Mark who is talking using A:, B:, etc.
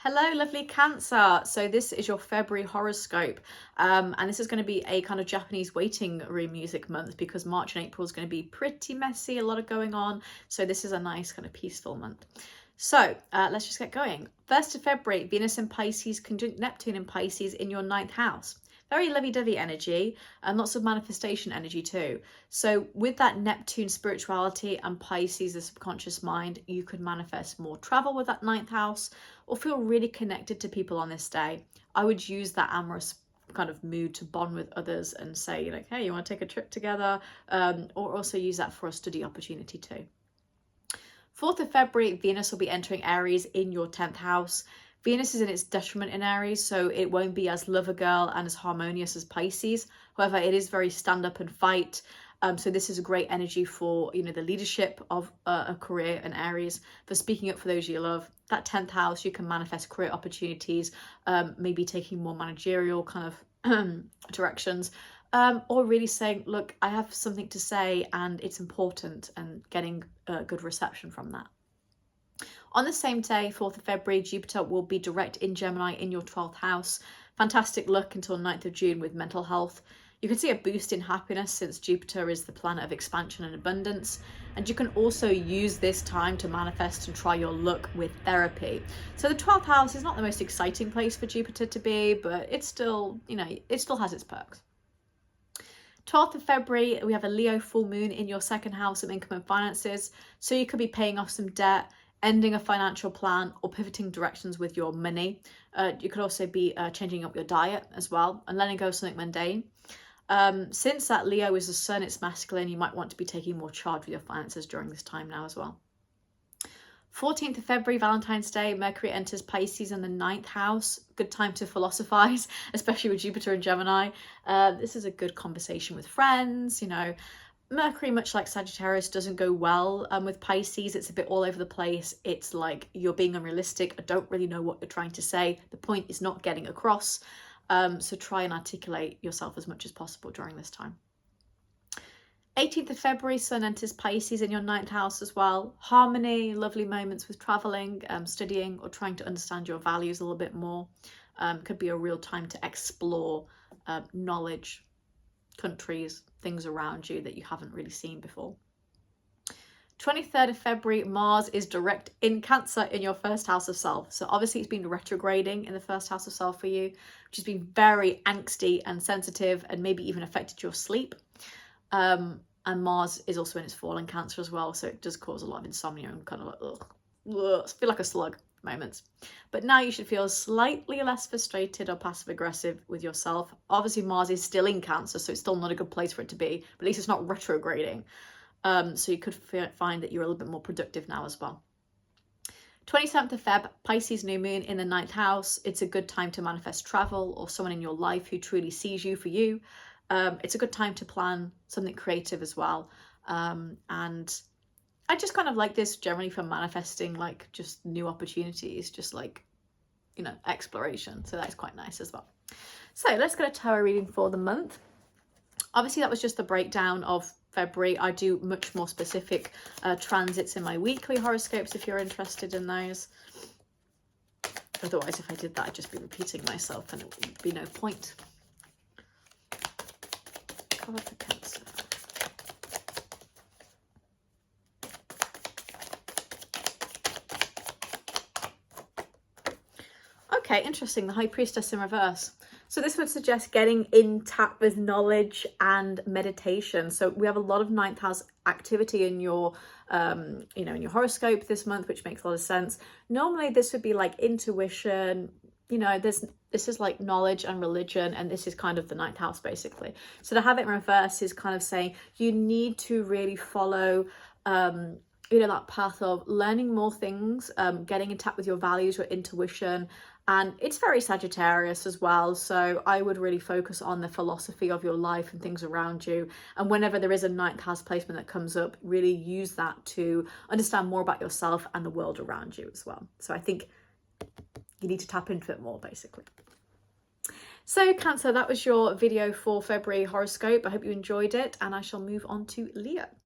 A: Hello, lovely Cancer. So this is your February horoscope, and this is going to be a kind of Japanese waiting room music month because March and April is going to be pretty messy, a lot of going on. So this is a nice kind of peaceful month. So let's just get going. 1st of February, Venus in Pisces conjunct Neptune in Pisces in your 9th house. Very lovey-dovey energy and lots of manifestation energy too. So with that Neptune spirituality and Pisces, the subconscious mind, you could manifest more travel with that 9th house or feel really connected to people on this day. I would use that amorous kind of mood to bond with others and say like, hey, you want to take a trip together? Or also use that for a study opportunity too. 4th of February, Venus will be entering Aries in your 10th house. Venus is in its detriment in Aries, so it won't be as lover girl and as harmonious as Pisces. However, it is very stand up and fight. So this is a great energy for, the leadership of a career in Aries, for speaking up for those you love. That 10th house, you can manifest career opportunities, maybe taking more managerial kind of directions, or really saying, look, I have something to say and it's important, and getting a good reception from that. On the same day, 4th of February, Jupiter will be direct in Gemini in your 12th house. Fantastic luck until 9th of June with mental health. You can see a boost in happiness since Jupiter is the planet of expansion and abundance. And you can also use this time to manifest and try your luck with therapy. So the 12th house is not the most exciting place for Jupiter to be, but it's still, it still has its perks. 12th of February, we have a Leo full moon in your 2nd house of income and finances. So you could be paying off some debt, ending a financial plan, or pivoting directions with your money. You could also be changing up your diet as well and letting go of something mundane. Since that Leo is the sun, it's masculine, you might want to be taking more charge with your finances during this time now as well. 14th of February, Valentine's Day, Mercury enters Pisces in the 9th house. Good time to philosophize, especially with Jupiter and Gemini. This is a good conversation with friends, Mercury, much like Sagittarius, doesn't go well with Pisces. It's a bit all over the place. It's like you're being unrealistic. I don't really know what you're trying to say. The point is not getting across. So try and articulate yourself as much as possible during this time. 18th of February, Sun enters Pisces in your 9th house as well. Harmony, lovely moments with traveling, studying, or trying to understand your values a little bit more. Could be a real time to explore knowledge, countries, things around you that you haven't really seen before. 23rd of February, Mars is direct in Cancer in your 1st house of self. So obviously it's been retrograding in the 1st house of self for you, which has been very angsty and sensitive and maybe even affected your sleep. And Mars is also in its fall in Cancer as well, so it does cause a lot of insomnia and kind of like, feel like a slug moments. But now you should feel slightly less frustrated or passive aggressive with yourself. Obviously Mars is still in Cancer, so it's still not a good place for it to be, but at least it's not retrograding. So you could find that you're a little bit more productive now as well. 27th of Feb, Pisces new moon in the 9th house. It's a good time to manifest travel or someone in your life who truly sees you for you. It's a good time to plan something creative as well. And I just kind of like this generally for manifesting like just new opportunities, just like, exploration. So that's quite nice as well. So let's get a tarot reading for the month. Obviously that was just the breakdown of February. I do much more specific transits in my weekly horoscopes if you're interested in those. Otherwise, if I did that, I'd just be repeating myself and it would be no point. Card for Cancer. Okay, interesting. The High Priestess in reverse. So this would suggest getting in tap with knowledge and meditation. So we have a lot of 9th house activity in your, in your horoscope this month, which makes a lot of sense. Normally this would be like intuition, this is like knowledge and religion, and this is kind of the 9th house basically. So to have it in reverse is kind of saying you need to really follow that path of learning more things, getting in touch with your values, your intuition. And it's very Sagittarius as well, so I would really focus on the philosophy of your life and things around you. And whenever there is a 9th house placement that comes up, really use that to understand more about yourself and the world around you as well. So I think you need to tap into it more basically. So Cancer, that was your video for February horoscope. I hope you enjoyed it, and I shall move on to Leo.